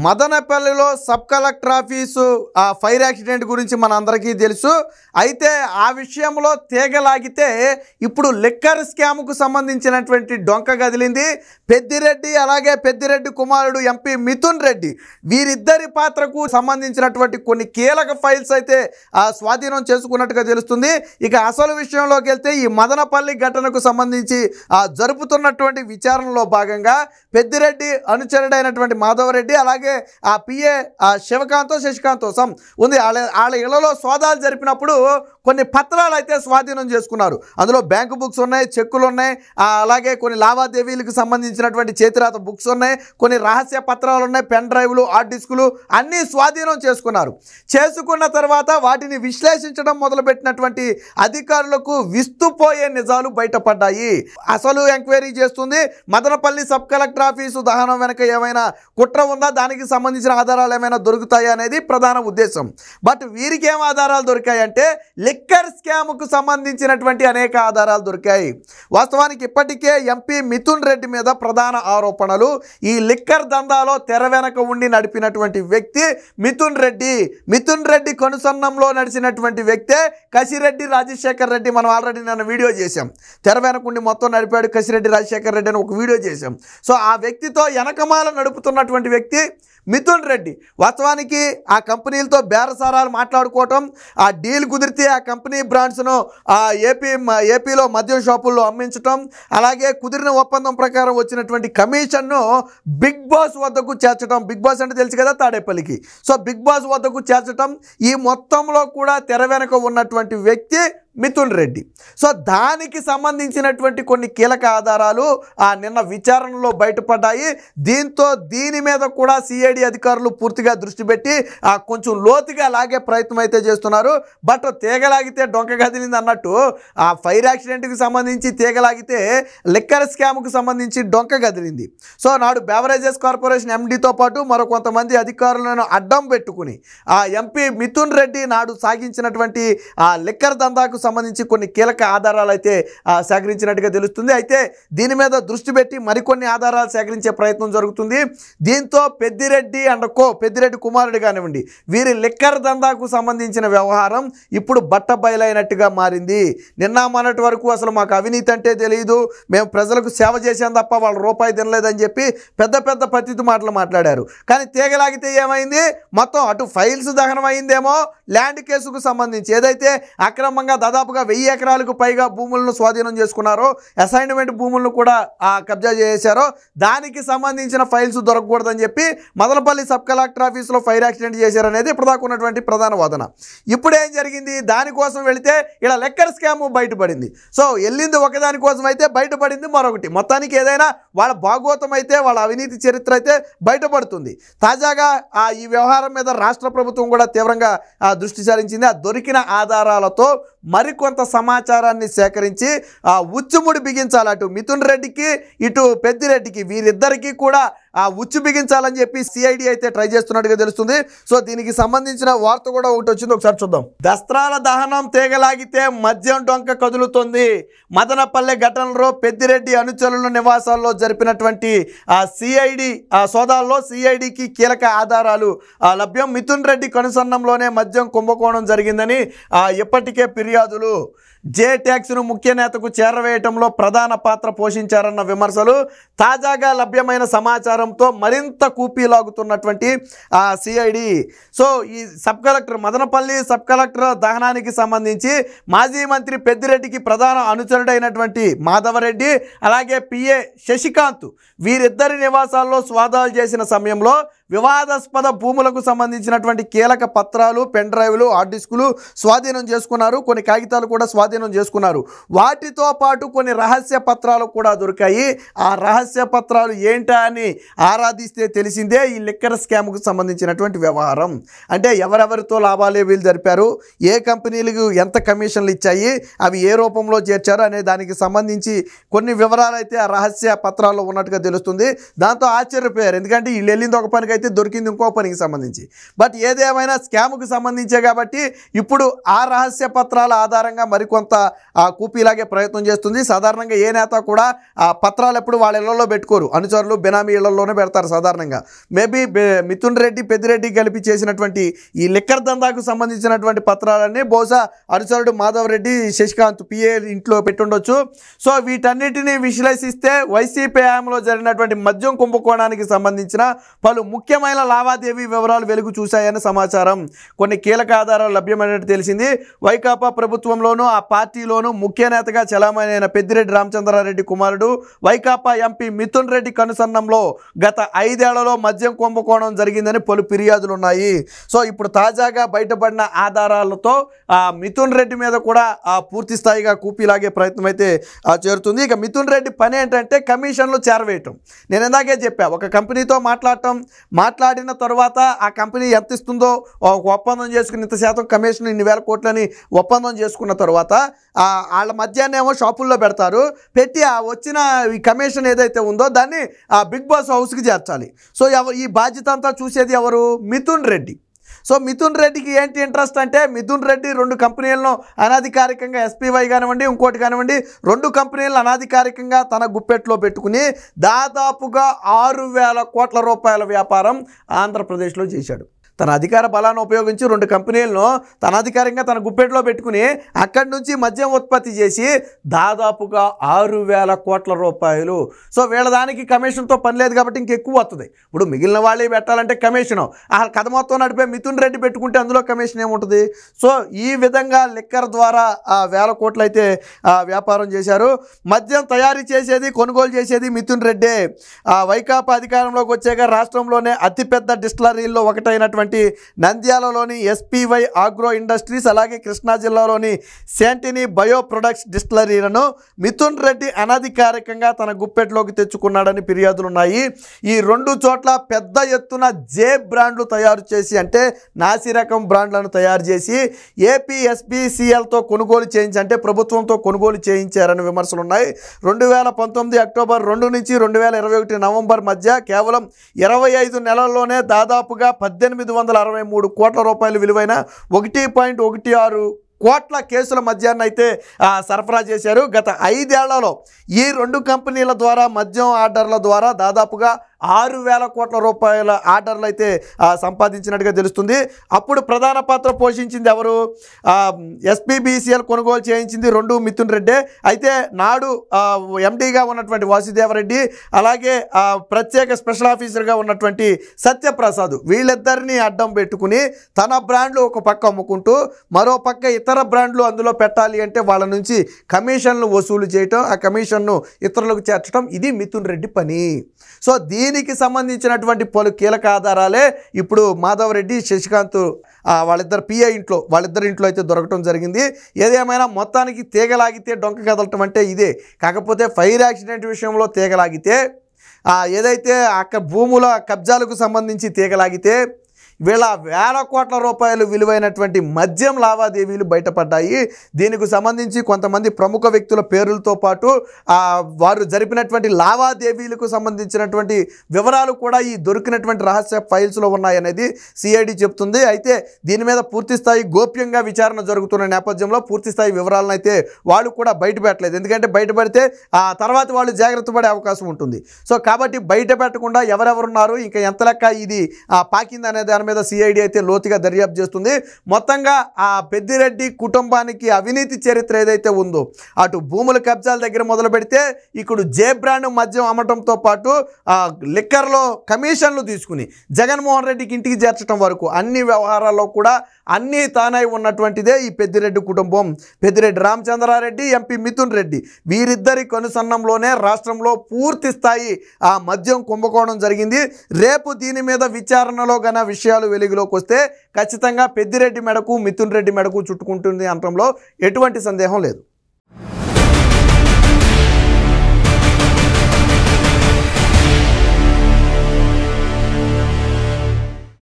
మదనపల్లిలో sub collector office ఆ fire accident గురించి మనందరికీ తెలుసు. అయితే ఆ విషయంలో తీగలాగితే ఇప్పుడు లిక్కర్ స్కామ్కు సంబంధించినటువంటి డొంక కదిలింది. పెద్దిరెడ్డి అలాగే పెద్దిరెడ్డి కుమారుడు ఎంపీ మిథున్ రెడ్డి వీరిద్దరి పాత్రకు సంబంధించినటువంటి కొన్ని కీలక ఫైల్స్ అయితే స్వాధీనం చేసుకున్నట్టుగా తెలుస్తుంది. ఇక అసలు విషయంలోకి వెళ్తే ఈ మదనపల్లి ఘటనకు సంబంధించి జరుపుతున్నటువంటి విచారణలో భాగంగా పెద్దిరెడ్డి అనుచరుడైనటువంటి మాధవరెడ్డి అలాగే ఆ పిఏ శివకాంతో శశికాంతో ఉంది వాళ్ళ ఇళ్లలో సోదాలు జరిపినప్పుడు కొన్ని పత్రాలు అయితే స్వాధీనం చేసుకున్నారు. అందులో బ్యాంకు బుక్స్ ఉన్నాయి, చెక్కులు ఉన్నాయి, అలాగే కొన్ని లావాదేవీలకు సంబంధించినటువంటి చేతిరాత బుక్స్ ఉన్నాయి, కొన్ని రహస్య పత్రాలు ఉన్నాయి, పెన్ డ్రైవ్లు, హార్డ్ డిస్కులు అన్నీ స్వాధీనం చేసుకున్నారు. చేసుకున్న తర్వాత వాటిని విశ్లేషించడం మొదలుపెట్టినటువంటి అధికారులకు విస్తుపోయే నిజాలు బయటపడ్డాయి. అసలు ఎంక్వైరీ చేస్తుంది మదనపల్లి సబ్ కలెక్టర్ ఆఫీసు దహనం వెనక ఏమైనా కుట్ర ఉందా, దానికి సంబంధించిన ఆధారాలు ఏమైనా దొరుకుతాయి అనేది ప్రధాన ఉద్దేశం. బట్ వీరికి ఏం ఆధారాలు దొరికాయి అంటే లిక్కర్ స్కామ్కు సంబంధించినటువంటి అనేక ఆధారాలు దొరికాయి. వాస్తవానికి ఇప్పటికే ఎంపీ మిథున్ రెడ్డి మీద ప్రధాన ఆరోపణలు. ఈ లిక్కర్ దందాలో తెర వెనక ఉండి నడిపినటువంటి వ్యక్తి మిథున్ రెడ్డి. మిథున్ రెడ్డి కనుసన్నంలో నడిచినటువంటి వ్యక్తే కసిరెడ్డి రాజశేఖర్ రెడ్డి. మనం ఆల్రెడీ నన్ను వీడియో చేశాం. తెర వెనకుండి మొత్తం నడిపాడు కసిరెడ్డి రాజశేఖర్ రెడ్డి అని ఒక వీడియో చేశాం. సో ఆ వ్యక్తితో వెనకమాల నడుపుతున్నటువంటి వ్యక్తి మిథున్ రెడ్డి. వాస్తవానికి ఆ కంపెనీలతో బేరసారాలు మాట్లాడుకోవటం, ఆ డీల్ కుదిరితే ఆ కంపెనీ బ్రాండ్స్ను ఏపీలో మద్యం షాపుల్లో అమ్మించటం, అలాగే కుదిరిన ఒప్పందం ప్రకారం వచ్చినటువంటి కమిషన్ను బిగ్ బాస్ వద్దకు చేర్చడం. బిగ్ బాస్ అంటే తెలుసు కదా, తాడేపల్లికి. సో బిగ్ బాస్ వద్దకు చేర్చడం, ఈ మొత్తంలో కూడా తెర వెనక ఉన్నటువంటి వ్యక్తి మిథున్ రెడ్డి. సో దానికి సంబంధించినటువంటి కొన్ని కీలక ఆధారాలు నిన్న విచారణలో బయటపడ్డాయి. దీని మీద కూడా సిఐడి అధికారులు పూర్తిగా దృష్టి పెట్టి కొంచెం లోతుగా లాగే ప్రయత్నం అయితే చేస్తున్నారు. బట్ తీగలాగితే డొంక కదిలింది అన్నట్టు ఆ ఫైర్ యాక్సిడెంట్కి సంబంధించి తీగలాగితే లిక్కర్ స్కామ్కు సంబంధించి డొంక కదిలింది. సో నాడు బెవరేజెస్ కార్పొరేషన్ ఎండీతో పాటు మరో కొంతమంది అధికారులను అడ్డం పెట్టుకుని ఆ ఎంపీ మిథున్ రెడ్డి నాడు సాగించినటువంటి ఆ లిక్కర్ దందాకు సంబంధించి కొన్ని కీలక ఆధారాలు అయితే సేకరించినట్టుగా తెలుస్తుంది. అయితే దీని మీద దృష్టి పెట్టి మరికొన్ని ఆధారాలు సేకరించే ప్రయత్నం జరుగుతుంది. దీంతో పెద్దిరెడ్డి పెద్దిరెడ్డి కుమారుడు కానివ్వండి, వీరి లిక్కర్ దందాకు సంబంధించిన వ్యవహారం ఇప్పుడు బట్ట బయలైనట్టుగా మారింది. నిన్న మొన్నటి వరకు అసలు మాకు అవినీతి అంటే తెలియదు, మేము ప్రజలకు సేవ చేసాం తప్ప వాళ్ళు రూపాయి తినలేదని చెప్పి పెద్ద పెద్ద పతితి మాటలు మాట్లాడారు. కానీ తీగలాగితే ఏమైంది, మొత్తం అటు ఫైల్స్ దహనం అయిందేమో, ల్యాండ్ కేసుకు సంబంధించి ఏదైతే అక్రమంగా దాదాపుగా 1000 ఎకరాలకు పైగా భూములను స్వాధీనం చేసుకున్నారో, అసైన్మెంట్ భూములను కూడా కబ్జా చేశారో, దానికి సంబంధించిన ఫైల్స్ దొరకకూడదని చెప్పి మదనపల్లి సబ్ కలెక్టర్ ఆఫీసులో ఫైర్ యాక్సిడెంట్ చేశారనేది ఇప్పటిదాకా ఉన్నటువంటి ప్రధాన వాదన. ఇప్పుడు ఏం జరిగింది, దానికోసం వెళితే ఇలా లిక్కర్ స్కామ్ బయటపడింది. సో వెళ్ళింది ఒకదాని కోసం అయితే బయటపడింది మరొకటి. మొత్తానికి ఏదైనా వాళ్ళ భాగోతం అయితే, వాళ్ళ అవినీతి చరిత్ర అయితే బయటపడుతుంది. తాజాగా ఈ వ్యవహారం మీద రాష్ట్ర ప్రభుత్వం కూడా తీవ్రంగా దృష్టి సారించింది. ఆ దొరికిన ఆధారాలతో మరికొంత సమాచారాన్ని సేకరించి ఉచ్చుముడి బిగించాలి. అటు మిథున్ రెడ్డికి ఇటు పెద్దిరెడ్డికి వీరిద్దరికీ కూడా ఉచ్చు బిగించాలని చెప్పి సిఐడి అయితే ట్రై చేస్తున్నట్టుగా తెలుస్తుంది. సో దీనికి సంబంధించిన వార్త కూడా ఒకటి వచ్చింది, ఒకసారి చూద్దాం. దస్త్రాల దహనం తీగలాగితే మద్యం డొంక కదులుతుంది. మదనపల్లె ఘటనలో పెద్దిరెడ్డి అనుచరుల నివాసాల్లో జరిపినటువంటి సిఐడి సోదాల్లో సిఐడికి కీలక ఆధారాలు లభ్యం. మిథున్ రెడ్డి కనుసన్నంలోనే మద్యం కుంభకోణం జరిగిందని ఇప్పటికే ఫిర్యాదులు. జే ట్యాక్స్ను ముఖ్య నేతకు చేరవేయటంలో ప్రధాన పాత్ర పోషించారన్న విమర్శలు. తాజాగా లభ్యమైన సమాచారంతో మరింత కూపీలాగుతున్నటువంటి సిఐడి. సో ఈ sub collector Madanapalle sub collector దహనానికి సంబంధించి మాజీ మంత్రి పెద్దిరెడ్డికి ప్రధాన అనుచరుడైనటువంటి మాధవరెడ్డి అలాగే పిఏ శశికాంత్ వీరిద్దరి నివాసాల్లో స్వాదాలు చేసిన సమయంలో వివాదాస్పద భూములకు సంబంధించినటువంటి కీలక పత్రాలు, పెన్ డ్రైవ్లు, హార్డ్ డిస్కులు స్వాధీనం చేసుకున్నారు. కొన్ని కాగితాలు కూడా స్వాధీనం చేసుకున్నారు. వాటితో పాటు కొన్ని రహస్య పత్రాలు కూడా దొరికాయి. ఆ రహస్య పత్రాలు ఏంటా అని ఆరాధిస్తే తెలిసిందే ఈ లిక్కర్ స్కామ్కు సంబంధించినటువంటి వ్యవహారం. అంటే ఎవరెవరితో లావాదేవీలు జరిపారు, ఏ కంపెనీలకు ఎంత కమిషన్లు ఇచ్చాయి, అవి ఏ రూపంలో చేర్చారు అనే దానికి సంబంధించి కొన్ని వివరాలు అయితే ఆ రహస్య పత్రాల్లో ఉన్నట్టుగా తెలుస్తుంది. దాంతో ఆశ్చర్యపోయారు. ఎందుకంటే వీళ్ళు వెళ్ళింది ఒక పనికి అయితే దొరికింది ఇంకో పనికి సంబంధించి. బట్ ఏదేమైనా స్కామ్కు సంబంధించే కాబట్టి ఇప్పుడు ఆ రహస్య పత్రాల ఆధారంగా మరికొంత కొంత కూపీలాగే ప్రయత్నం చేస్తుంది. సాధారణంగా ఏ నేత కూడా పత్రాలు ఎప్పుడు వాళ్ళ ఇళ్లలో పెట్టుకోరు, అనుచరులు బెనామీ ఇళ్లలోనే పెడతారు సాధారణంగా. మేబీ మిథున్ రెడ్డి పెద్దిరెడ్డి కలిపి చేసినటువంటి ఈ లిక్కర్ దందాకు సంబంధించినటువంటి పత్రాలన్నీ బహుశా అనుచరుడు మాధవ్ రెడ్డి శశికాంత్ పిఏ ఇంట్లో పెట్టుండొచ్చు. సో వీటన్నిటిని విశ్లేషిస్తే వైసీపీ హయాంలో జరిగినటువంటి మద్యం కుంభకోణానికి సంబంధించిన పలు ముఖ్యమైన లావాదేవీ వివరాలు వెలుగు చూశాయని సమాచారం. కొన్ని కీలక ఆధారాలు లభ్యమైనట్టు తెలిసింది. వైకాపా ప్రభుత్వంలోనూ ఆ పార్టీలోనూ ముఖ్య నేతగా చలామణైన పెద్దిరెడ్డి రామచంద్రారెడ్డి కుమారుడు వైకాపా ఎంపీ మిథున్ రెడ్డి కనుసన్నంలో గత 5 ఏళ్లలో మద్యం కుంభకోణం జరిగిందని పలు ఫిర్యాదులు ఉన్నాయి. సో ఇప్పుడు తాజాగా బయటపడిన ఆధారాలతో మిథున్ రెడ్డి మీద కూడా పూర్తి స్థాయిగా కూపీలాగే ప్రయత్నం అయితే చేరుతుంది. ఇక మిథున్ రెడ్డి పని ఏంటంటే కమిషన్లు చేరవేయటం. నేను ఇందాకే చెప్పా, ఒక కంపెనీతో మాట్లాడిన తర్వాత ఆ కంపెనీ ఎంత ఇస్తుందో ఒప్పందం చేసుకుని ఇంత శాతం కమిషన్ ఇన్ని వేల కోట్లని ఒప్పందం చేసుకున్న తర్వాత వాళ్ళ మధ్యాహ్నం షాపుల్లో పెడతారు. పెట్టి వచ్చిన ఈ కమిషన్ ఏదైతే ఉందో దాన్ని బిగ్ బాస్ హౌస్కి చేర్చాలి. సో ఈ బాధ్యత అంతా చూసేది ఎవరు? మిథున్ రెడ్డి. సో మిథున్ రెడ్డికి ఏంటి ఇంట్రెస్ట్ అంటే, మిథున్ రెడ్డి 2 కంపెనీలను అనాధికారికంగా ఎస్పీవై కానివ్వండి ఇంకోటి కానివ్వండి 2 కంపెనీలను అనాధికారికంగా తన గుప్పెట్లో పెట్టుకుని దాదాపుగా 6,000 కోట్ల రూపాయల వ్యాపారం ఆంధ్రప్రదేశ్లో చేశాడు. తన అధికార బలాన్ని ఉపయోగించి 2 కంపెనీలను తన అధికారంగా తన గుప్పెట్లో పెట్టుకుని అక్కడి నుంచి మద్యం ఉత్పత్తి చేసి దాదాపుగా 6,000 కోట్ల రూపాయలు. సో వీళ్ళ దానికి కమిషన్తో పని లేదు కాబట్టి ఇంకెక్కువ వస్తుంది. ఇప్పుడు మిగిలిన వాళ్ళే పెట్టాలంటే కమిషను, ఆ కథ మొత్తం నడిపే మిథున్ రెడ్డి పెట్టుకుంటే అందులో కమిషన్ ఏముంటుంది? సో ఈ విధంగా లిక్కర్ ద్వారా 1,000 కోట్లు అయితే వ్యాపారం చేశారు. మద్యం తయారీ చేసేది కొనుగోలు చేసేది మిథున్ రెడ్డే. వైకాపా అధికారంలోకి వచ్చాక రాష్ట్రంలోనే అతిపెద్ద డిస్టిలరీల్లో ఒకటైనటువంటి నంద్యాలలోని ఎస్పీవై ఆగ్రో ఇండస్ట్రీస్ అలాగే కృష్ణా జిల్లాలోని శాంటినీ బయో ప్రొడక్ట్స్ డిస్టిలరీలను మిథున్ రెడ్డి అనధికారికంగా తన గుప్పెట్లోకి తెచ్చుకున్నాడని ఫిర్యాదులున్నాయి. ఈ 2 చోట్ల పెద్ద ఎత్తున జే బ్రాండ్లు తయారు చేసి, అంటే నాసి రకం బ్రాండ్లను తయారు చేసి ఏపీఎస్బీసీఎల్తో కొనుగోలు చేయించి, అంటే ప్రభుత్వంతో కొనుగోలు చేయించారని విమర్శలున్నాయి. 2019 అక్టోబర్ 2 నుంచి 2021 నవంబర్ మధ్య కేవలం 25 నెలల్లోనే దాదాపుగా 1,863 కోట్ల రూపాయలు విలువైన 1.16 కోట్ల కేసుల మద్యాన్ని అయితే సరఫరా చేశారు. గత 5 ఏళ్లలో ఈ 2 కంపెనీల ద్వారా మద్యం ఆర్డర్ల ద్వారా దాదాపుగా 6,000 కోట్ల రూపాయల ఆర్డర్లు అయితే సంపాదించినట్టుగా తెలుస్తుంది. అప్పుడు ప్రధాన పాత్ర పోషించింది ఎవరు? ఎస్పీబీసీఎల్ కొనుగోలు చేయించింది 2 మిథున్ రెడ్డి. అయితే నాడు ఎండీగా ఉన్నటువంటి వాసుదేవరెడ్డి అలాగే ప్రత్యేక స్పెషల్ ఆఫీసర్గా ఉన్నటువంటి సత్యప్రసాద్, వీళ్ళిద్దరిని అడ్డం పెట్టుకుని తన బ్రాండ్లు ఒక పక్క అమ్ముకుంటూ మరో పక్క ఇతర బ్రాండ్లు అందులో పెట్టాలి అంటే వాళ్ళ నుంచి కమిషన్లు వసూలు చేయటం, ఆ కమిషన్ను ఇతరులకు చేర్చడం, ఇది మిథున్ రెడ్డి పని. సో దీనికి సంబంధించినటువంటి పలు కీలక ఆధారాలే ఇప్పుడు మాధవ్ రెడ్డి శశికాంత్ వాళ్ళిద్దరి ఇంట్లో అయితే దొరకటం జరిగింది. ఏదేమైనా మొత్తానికి తీగలాగితే డొంక కదలటం అంటే ఇదే. కాకపోతే ఫైర్ యాక్సిడెంట్ విషయంలో తీగలాగితే, ఏదైతే అక్కడ భూముల కబ్జాలకు సంబంధించి తీగలాగితే వీళ్ళ 1,000 కోట్ల రూపాయలు విలువైనటువంటి మద్యం లావాదేవీలు బయటపడ్డాయి. దీనికి సంబంధించి కొంతమంది ప్రముఖ వ్యక్తుల పేర్లతో పాటు వారు జరిపినటువంటి లావాదేవీలకు సంబంధించినటువంటి వివరాలు కూడా ఈ దొరికినటువంటి రహస్య ఫైల్స్లో ఉన్నాయనేది సిఐడి చెప్తుంది. అయితే దీని మీద పూర్తిస్థాయి గోప్యంగా విచారణ జరుగుతున్న నేపథ్యంలో పూర్తిస్థాయి వివరాలను అయితే వాళ్ళు కూడా బయటపెట్టలేదు. ఎందుకంటే బయటపడితే తర్వాత వాళ్ళు జాగ్రత్త పడే అవకాశం ఉంటుంది. సో కాబట్టి బయట పెట్టకుండా ఎవరెవరున్నారు, ఇంకా ఎంత లెక్క ఇది పాకింది అనే దాని మీద సిఐడి అయితే లోతుగా దర్యాప్తు చేస్తుంది. మొత్తంగా పెద్దిరెడ్డి కుటుంబానికి అవినీతి చరిత్ర ఏదైతే ఉందో, అటు భూముల కబ్జాల దగ్గర మొదలు పెడితే ఇక్కడ జే బ్రాండ్ మద్యం అమ్మటంతో పాటు లిక్కర్లో కమిషన్లు తీసుకుని జగన్మోహన్ రెడ్డికి ఇంటికి చేర్చడం వరకు అన్ని వ్యవహారాల్లో కూడా అన్నీ తానై ఉన్నటువంటిదే ఈ పెద్దిరెడ్డి కుటుంబం. పెద్దిరెడ్డి రామచంద్రారెడ్డి, ఎంపీ మిథున్ రెడ్డి, వీరిద్దరి కనుసన్నంలోనే రాష్ట్రంలో పూర్తి స్థాయి మద్యం కుంభకోణం జరిగింది. రేపు దీని మీద విచారణలో గన విషయాలు వెలుగులోకి వస్తే ఖచ్చితంగా పెద్దిరెడ్డి మెడకు మిథున్ రెడ్డి మెడకు చుట్టుకుంటుంది అనడంలో ఎటువంటి సందేహం లేదు.